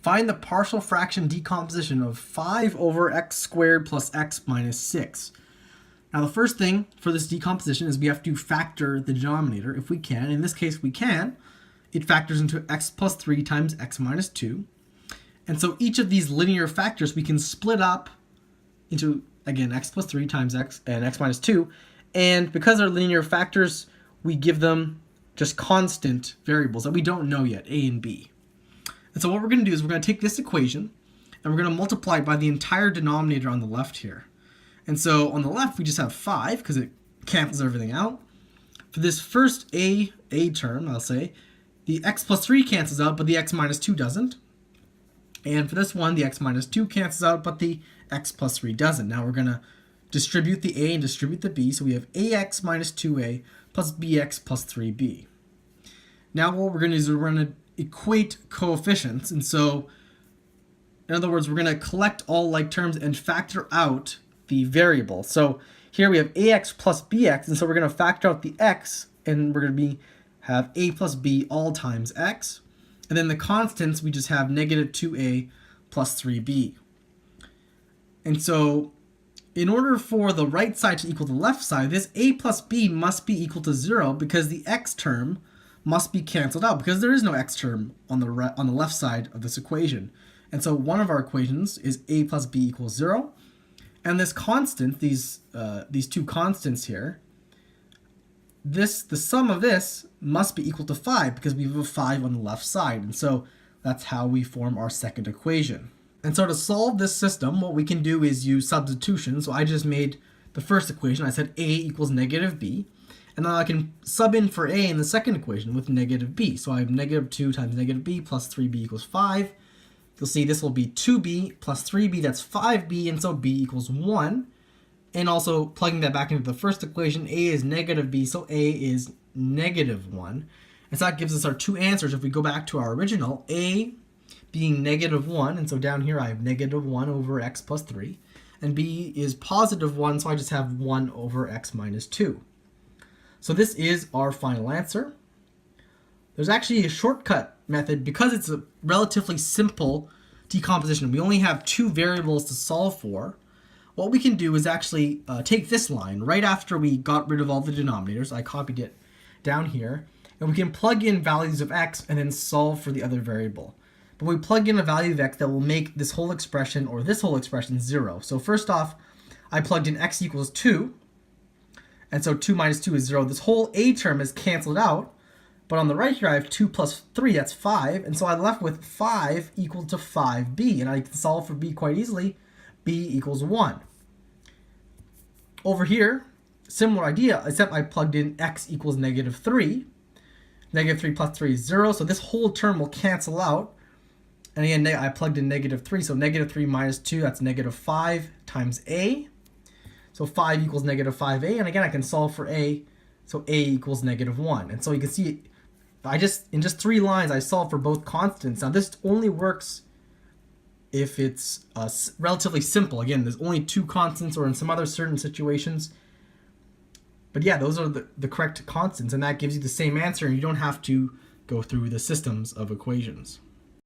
Find the partial fraction decomposition of 5 over x squared plus x minus 6. Now the first thing for this decomposition is we have to factor the denominator if we can. In this case we can. It factors into x plus 3 times x minus 2. And so each of these linear factors we can split up into, again, x plus 3 times x and x minus 2. And because they're linear factors, we give them just constant variables that we don't know yet, a and b. And so what we're going to do is we're going to take this equation and we're going to multiply it by the entire denominator on the left here. And so on the left we just have 5 because it cancels everything out. For this first a term, I'll say, the x plus 3 cancels out, but the x minus 2 doesn't. And for this one, the x minus 2 cancels out, but the x plus 3 doesn't. Now we're going to distribute the a and distribute the b. So we have ax minus 2a plus bx plus 3b. Now what we're going to do is we're going to equate coefficients. And so, in other words, we're going to collect all like terms and factor out the variable. So here we have ax plus bx, and so we're going to factor out the x, and we're going to have a plus b all times x. And then the constants, we just have negative 2a plus 3b. And so in order for the right side to equal the left side, this a plus b must be equal to 0 because the x term must be canceled out because there is no x term on the left side of this equation. And so one of our equations is a plus b equals 0. And this constant, these two constants here, the sum of this must be equal to 5 because we have a 5 on the left side. And so that's how we form our second equation. And so to solve this system, what we can do is use substitution. So I just made the first equation. I said a equals negative b. And now I can sub in for a in the second equation with negative b. So I have negative 2 times negative b plus 3b equals 5. You'll see this will be 2b plus 3b, that's 5b, and so b equals 1. And also plugging that back into the first equation, a is negative b, so a is negative 1. And so that gives us our two answers. If we go back to our original, a being negative 1, and so down here I have negative 1 over x plus 3. And b is positive 1, so I just have 1 over x minus 2. So this is our final answer. There's actually a shortcut method because it's a relatively simple decomposition. We only have two variables to solve for. What we can do is actually take this line right after we got rid of all the denominators. I copied it down here. And we can plug in values of x and then solve for the other variable. But we plug in a value of x that will make this whole expression or this whole expression 0. So first off, I plugged in x equals 2. And so 2 minus 2 is 0. This whole a term is canceled out. But on the right here, I have 2 plus 3, that's 5. And so I'm left with 5 equal to 5b. And I can solve for b quite easily. B equals 1. Over here, similar idea, except I plugged in x equals negative 3. Negative 3 plus 3 is 0. So this whole term will cancel out. And again, I plugged in negative 3. So negative 3 minus 2, that's negative 5 times a. So 5 equals negative 5a. And again, I can solve for a. So a equals negative 1. And so you can see, in just 3 lines, I solve for both constants. Now this only works if it's relatively simple. Again, there's only 2 constants or in some other certain situations. But yeah, those are the correct constants. And that gives you the same answer. And you don't have to go through the systems of equations.